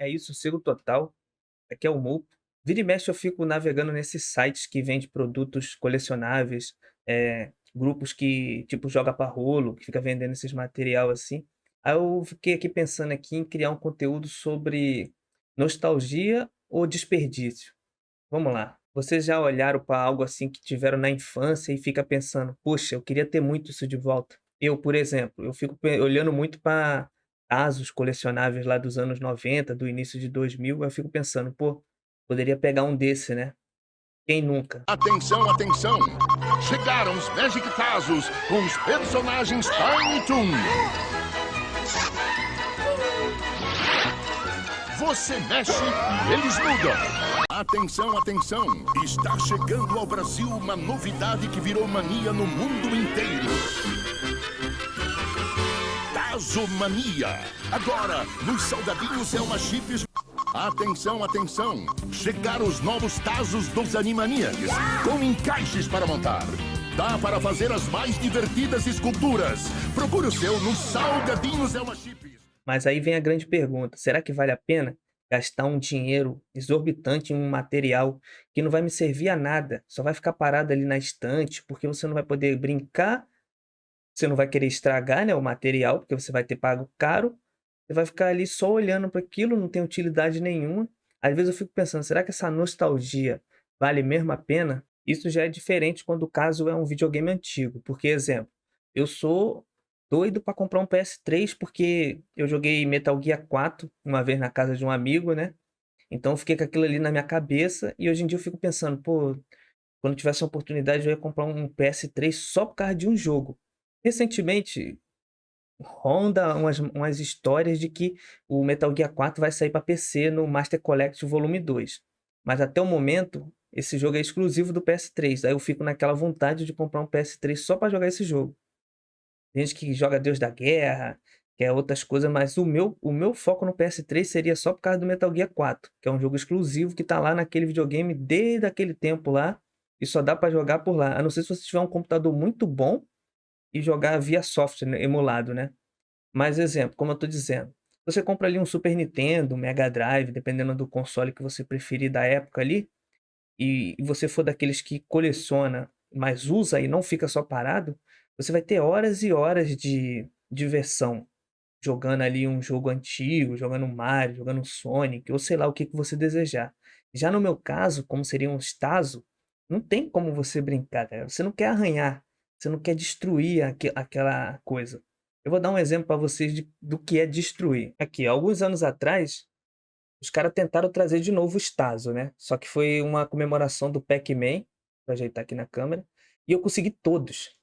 É isso, sigo total. Aqui é o Mu. Vira e mexe eu fico navegando nesses sites que vende produtos colecionáveis, grupos que, tipo, joga pra rolo, que fica vendendo esses material assim. Aí eu fiquei aqui pensando aqui em criar um conteúdo sobre nostalgia ou desperdício. Vamos lá. Vocês já olharam para algo assim que tiveram na infância e fica pensando: "Poxa, eu queria ter muito isso de volta"? Eu, por exemplo, eu fico olhando muito para tazos colecionáveis lá dos anos 90, do início de 2000, eu fico pensando: "Pô, poderia pegar um desse, né". Quem nunca? Atenção, atenção! Chegaram os Magic Tazos com os personagens Tiny Toon. Você mexe e eles mudam. Atenção, atenção! Está chegando ao Brasil uma novidade que virou mania no mundo inteiro. Tazomania. Agora, nos salgadinhos Elma Chips. Atenção, atenção! Chegaram os novos Tazos dos Animaniacs, com encaixes para montar. Dá para fazer as mais divertidas esculturas. Procure o seu no Salgadinhos Elma Chips. Mas aí vem a grande pergunta: será que vale a pena gastar um dinheiro exorbitante em um material que não vai me servir a nada, só vai ficar parado ali na estante, porque você não vai poder brincar, você não vai querer estragar, né, o material, porque você vai ter pago caro, você vai ficar ali só olhando para aquilo, não tem utilidade nenhuma. Às vezes eu fico pensando: será que essa nostalgia vale mesmo a pena? Isso já é diferente quando o caso é um videogame antigo, porque, exemplo, eu sou doido para comprar um PS3 porque eu joguei Metal Gear 4 uma vez na casa de um amigo, né, então eu fiquei com aquilo ali na minha cabeça e hoje em dia eu fico pensando: "Pô, quando tivesse a oportunidade eu ia comprar um PS3 só por causa de um jogo". Recentemente ronda umas histórias de que o Metal Gear 4 vai sair para PC no Master Collection Volume 2, mas até o momento esse jogo é exclusivo do PS3, aí eu fico naquela vontade de comprar um PS3 só para jogar esse jogo. Tem gente que joga Deus da Guerra, quer outras coisas, mas o meu foco no PS3 seria só por causa do Metal Gear 4, que é um jogo exclusivo que tá lá naquele videogame desde aquele tempo lá, e só dá para jogar por lá, a não ser se você tiver um computador muito bom e jogar via software, né, emulado, né. Mas exemplo, como eu tô dizendo, você compra ali um Super Nintendo, um Mega Drive, dependendo do console que você preferir da época ali, e você for daqueles que coleciona, mas usa e não fica só parado, você vai ter horas e horas de diversão, jogando ali um jogo antigo, jogando Mario, jogando Sonic, ou sei lá o que que você desejar. Já no meu caso, como seria um tazo, não tem como você brincar, cara, você não quer arranhar, você não quer destruir aquela coisa. Eu vou dar um exemplo para vocês do que é destruir. Aqui, alguns anos atrás, os caras tentaram trazer de novo o Tazo, né, só que foi uma comemoração do Pac-Man, vou ajeitar aqui na câmera, e eu consegui todos,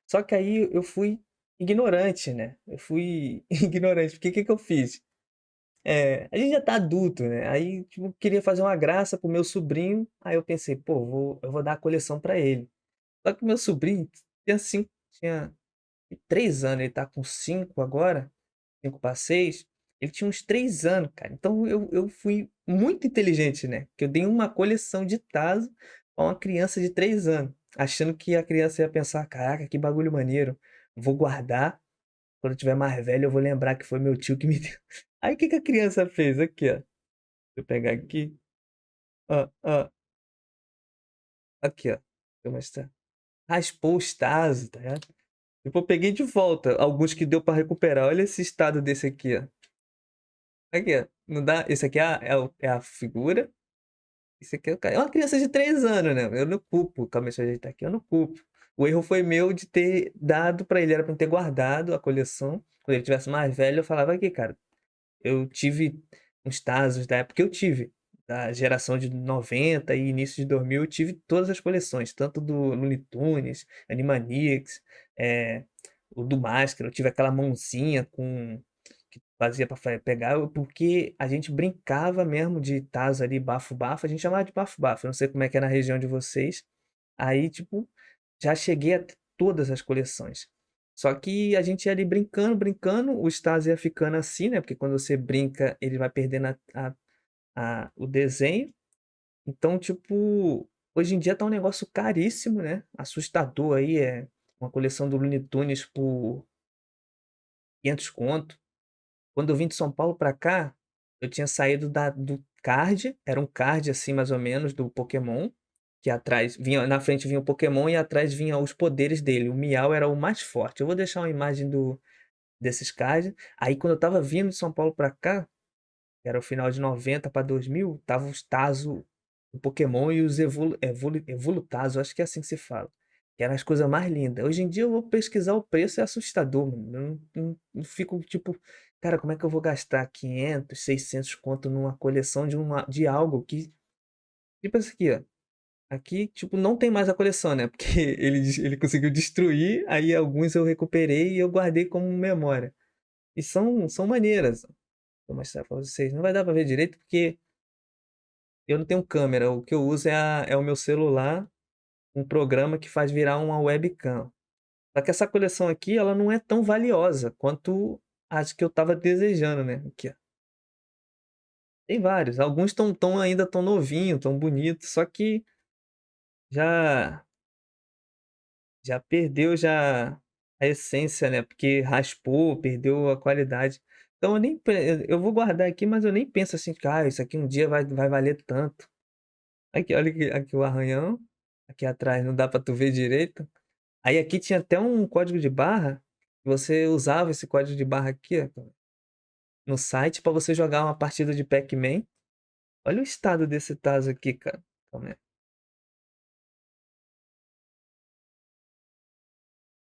só que aí eu fui ignorante, né, eu fui ignorante, porque o que que eu fiz? A gente já tá adulto, né, aí, tipo, queria fazer uma graça pro meu sobrinho, aí eu pensei: "Pô, eu vou dar a coleção pra ele". Só que o meu sobrinho tinha 3 anos, ele tá com 5 agora, 5 para 6, ele tinha uns 3 anos, cara. Então eu fui muito inteligente, né, que eu dei uma coleção de tazo pra uma criança de 3 anos, achando que a criança ia pensar: "Caraca, que bagulho maneiro, vou guardar, quando eu tiver mais velho eu vou lembrar que foi meu tio que me deu". Aí o que que a criança fez? Aqui, ó, deixa eu pegar aqui, ó, ó, aqui, ó, deixa eu mostrar. Raspou os tazos, tá ligado? Tipo, eu peguei de volta alguns que deu pra recuperar. Olha esse estado desse aqui, ó. Aqui, ó. Não dá, esse aqui é a figura, esse aqui é o cara. É uma criança de 3 anos, né, eu não culpo. Calma, deixa eu ajeitar aqui, eu não culpo. O erro foi meu de ter dado pra ele, era pra eu ter guardado a coleção. Quando ele tivesse mais velho, eu falava: "Aqui, cara, eu tive uns Tazos da época que eu tive, da geração de 90 e início de 2000, eu tive todas as coleções, tanto do Looney Tunes, Animaniacs, eh, o do Máscara, eu tive aquela mãozinha com que fazia pra pegar, porque a gente brincava mesmo de tazo ali, bafo-bafo, a gente chamava de bafo-bafo, eu não sei como é que é na região de vocês. Aí, tipo, já cheguei a ter todas as coleções. Só que a gente ia ali brincando, brincando, o Stasi ia ficando assim, né, porque quando você brinca, ele vai perdendo o desenho. Então, tipo, hoje em dia tá um negócio caríssimo, né, assustador aí, é uma coleção do Looney Tunes por 500 conto. Quando eu vim de São Paulo pra cá, Eu tinha saído do card, era um card, assim, mais ou menos, do Pokémon, que atrás vinha na frente vinha o Pokémon e atrás vinha os poderes dele. O Miau era o mais forte. Eu vou deixar uma imagem desses cards. Aí quando eu estava vindo de São Paulo pra cá, que era o final de 90 para 2000, tava os Tazo, o Pokémon e os Evolutazo, acho que é assim que se fala. Que eram as coisas mais lindas. Hoje em dia eu vou pesquisar o preço, é assustador, mano. Eu não fico tipo, cara, como é que eu vou gastar 500, 600 conto numa coleção de algo que, tipo isso aqui, ó. Aqui, tipo, não tem mais a coleção, né? Porque ele conseguiu destruir, aí alguns eu recuperei e eu guardei como memória. E são maneiras. Vou mostrar pra vocês. Não vai dar pra ver direito porque eu não tenho câmera. O que eu uso é o meu celular, um programa que faz virar uma webcam. Só que essa coleção aqui, ela não é tão valiosa quanto as que eu tava desejando, né? Aqui, ó. Tem vários. Alguns ainda tão novinhos, tão bonitos, só que já já perdeu a essência, né? Porque raspou, perdeu a qualidade. Então eu vou guardar aqui, mas eu nem penso assim, cara, isso aqui um dia vai valer tanto. Aqui, olha aqui o arranhão. Aqui atrás não dá pra tu ver direito. Aí aqui tinha até um código de barra. Você usava esse código de barra aqui, ó, no site pra você jogar uma partida de Pac-Man. Olha o estado desse taso aqui, cara. Calma aí.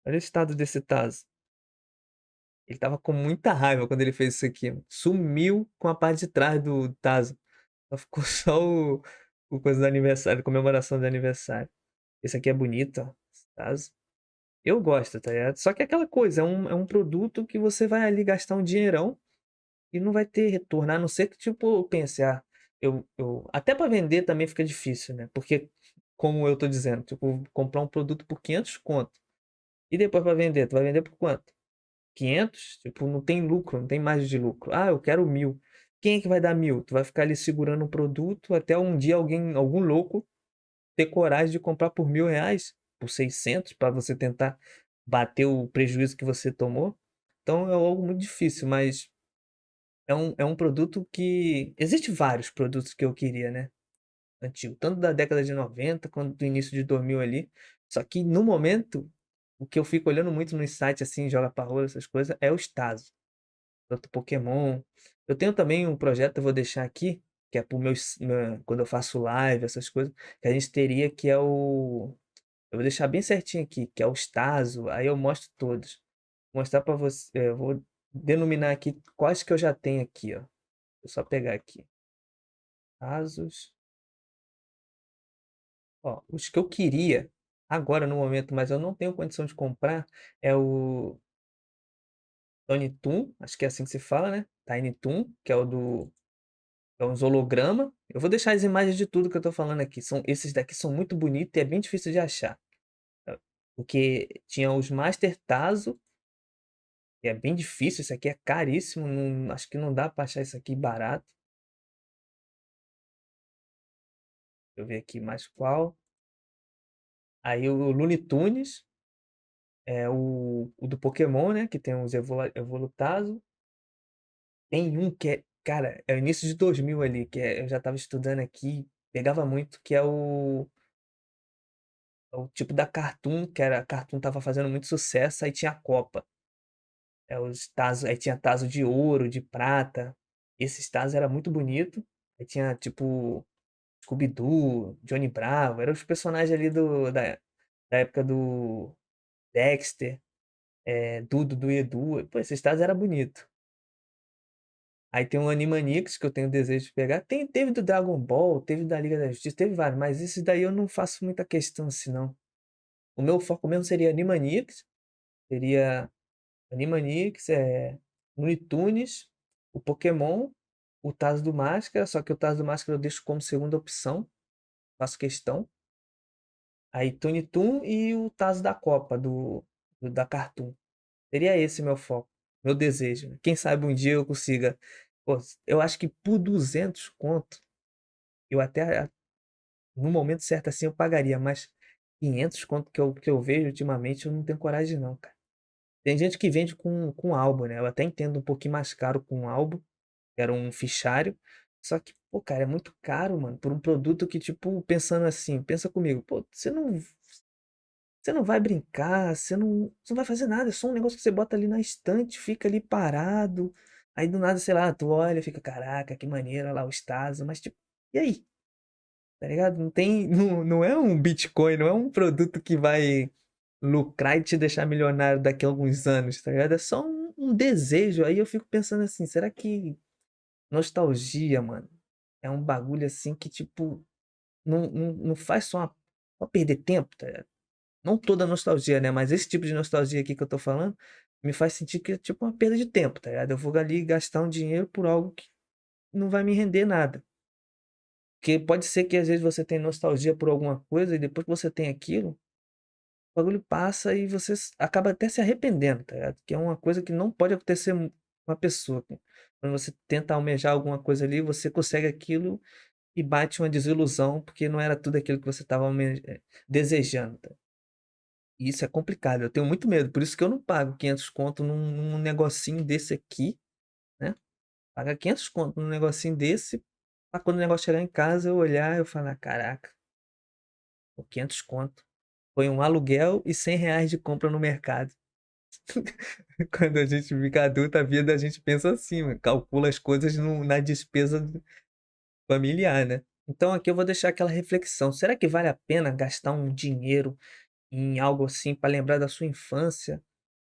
Olha o estado desse taso. Ele tava com muita raiva quando ele fez isso aqui, mano. Sumiu com a parte de trás do taso. Só ficou só o coisa do aniversário, comemoração do aniversário. Esse aqui é bonito, ó. Esse taso. Eu gosto, tá ligado? Só que é aquela coisa, é um produto que você vai ali gastar um dinheirão e não vai ter retorno, a não ser que, tipo, pense, até para vender também fica difícil, né? Porque, como eu tô dizendo, tipo, comprar um produto por 500 conto e depois para vender, tu vai vender por quanto? 500? Tipo, não tem lucro, não tem margem de lucro. Ah, eu quero 1000. Quem é que vai dar 1000? Tu vai ficar ali segurando um produto até um dia algum louco ter coragem de comprar por R$ 1000, por 600, para você tentar bater o prejuízo que você tomou. Então é algo muito difícil, mas é um produto que. Existe vários produtos que eu queria, né? Antigo, tanto da década de 90 quanto do início de 2000 ali. Só que no momento, o que eu fico olhando muito nos sites assim, joga pra rola, essas coisas, é os Tazos. Tanto Pokémon. Eu tenho também um projeto, eu vou deixar aqui, que é pro quando eu faço live, essas coisas, que a gente teria, que é o. Eu vou deixar bem certinho aqui, que é o Staso, aí eu mostro todos. Vou mostrar para você, eu vou denominar aqui quais que eu já tenho aqui, ó. Vou só pegar aqui. Asus. Ó, os que eu queria agora no momento, mas eu não tenho condição de comprar, é o Tiny Toon, acho que é assim que se fala, né? Tiny Toon, que é o do é um holograma. Eu vou deixar as imagens de tudo que eu tô falando aqui. Esses daqui são muito bonitos e é bem difícil de achar. Tá? Porque tinha os Master Tazo, que é bem difícil, isso aqui é caríssimo, acho que não dá pra achar isso aqui barato. Deixa eu ver aqui mais qual. Aí o Looney Tunes, é o do Pokémon, né? Que tem os Evolutazo. Tem um que é, cara, é o início de 2000 ali, eu já tava estudando aqui, pegava muito, que é o tipo da Cartoon, a Cartoon tava fazendo muito sucesso, aí tinha a Copa. Os Tazos, aí tinha Tazo de ouro, de prata. Esses Tazos era muito bonito. Aí tinha tipo Scooby-Doo, Johnny Bravo, eram os personagens ali da época do Dexter, Dudu do Edu. Pô, esses Tazos era bonito. Aí tem o Animaniacs, que eu tenho desejo de pegar. Teve do Dragon Ball, teve da Liga da Justiça, teve vários, mas esses daí eu não faço muita questão assim, não. O meu foco mesmo seria Animaniacs, seria Animaniacs, Looney Tunes, o Pokémon, o Tazo do Máscara, só que o Tazo do Máscara eu deixo como segunda opção, faço questão. Aí Tony Toon e o Tazo da Copa, da Cartoon. Seria esse meu foco, meu desejo. Quem sabe um dia eu consiga. Pô, eu acho que por 200 conto, eu até no momento certo assim eu pagaria, mas 500 conto que eu vejo ultimamente eu não tenho coragem não, cara. Tem gente que vende com álbum, né? Eu até entendo um pouquinho mais caro com álbum, era um fichário. Só que, pô, cara, é muito caro, mano, por um produto que, tipo, pensando assim, pensa comigo, pô, você não vai brincar, você não vai fazer nada, é só um negócio que você bota ali na estante, fica ali parado, aí do nada, sei lá, tu olha e fica: "Caraca, que maneiro, olha lá o Stasa", mas tipo, e aí? Tá ligado? Não tem não é um Bitcoin, não é um produto que vai lucrar e te deixar milionário daqui a alguns anos, tá ligado? É só um desejo, aí eu fico pensando assim: "Será que nostalgia, mano, é um bagulho assim que tipo, não faz só perder tempo, tá ligado?" Não toda nostalgia, né, mas esse tipo de nostalgia aqui que eu tô falando, me faz sentir que é tipo uma perda de tempo, tá ligado? Eu vou ali gastar um dinheiro por algo que não vai me render nada. Porque pode ser que às vezes você tenha nostalgia por alguma coisa e depois que você tem aquilo, o bagulho passa e você acaba até se arrependendo, tá ligado? Que é uma coisa que não pode acontecer com uma pessoa. Quando você tenta almejar alguma coisa ali, você consegue aquilo e bate uma desilusão, porque não era tudo aquilo que você estava desejando, tá? E isso é complicado, eu tenho muito medo, por isso que eu não pago 500 conto num negocinho desse aqui, né, pagar 500 conto num negocinho desse, pra quando o negócio chegar em casa eu olhar, eu falar: "Caraca, pô, 500 conto, foi um aluguel e R$ 100 de compra no mercado". Quando a gente fica adulto, a vida a gente pensa assim, mano, calcula as coisas na despesa familiar, né. Então aqui eu vou deixar aquela reflexão, será que vale a pena gastar um dinheiro em algo assim para lembrar da sua infância?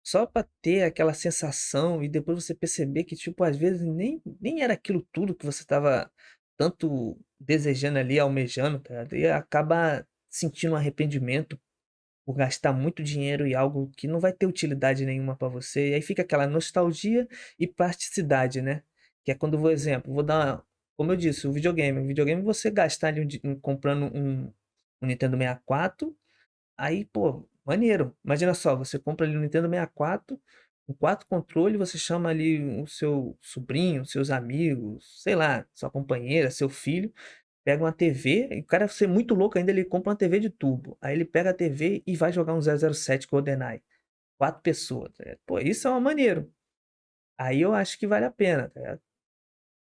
Só pra ter aquela sensação e depois você perceber que, tipo, às vezes nem era aquilo tudo que você estava tanto desejando ali, almejando, tá ligado? E acaba sentindo um arrependimento por gastar muito dinheiro em algo que não vai ter utilidade nenhuma pra você, e aí fica aquela nostalgia e praticidade, né. Que é quando, por exemplo, vou dar como eu disse, o videogame você gastar ali comprando um Nintendo 64. Aí, pô, maneiro. Imagina só, você compra ali no Nintendo 64, com 4 controle, você chama ali o seu sobrinho, seus amigos, sei lá, sua companheira, seu filho, pega uma TV, e o cara ser muito louco ainda, ele compra uma TV de tubo. Aí ele pega a TV e vai jogar um 007 GoldenEye. 4 pessoas, tá ligado? Pô, isso é uma maneiro. Aí eu acho que vale a pena, tá ligado?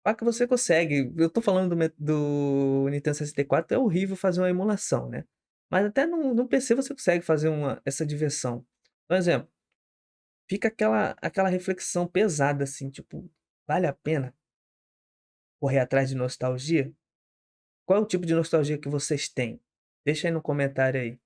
Claro que você consegue. Eu tô falando do Nintendo 64, é horrível fazer uma emulação, né. Mas até no PC você consegue fazer essa diversão. Por exemplo, fica aquela reflexão pesada, assim, tipo, vale a pena correr atrás de nostalgia? Qual é o tipo de nostalgia que vocês têm? Deixa aí no comentário aí.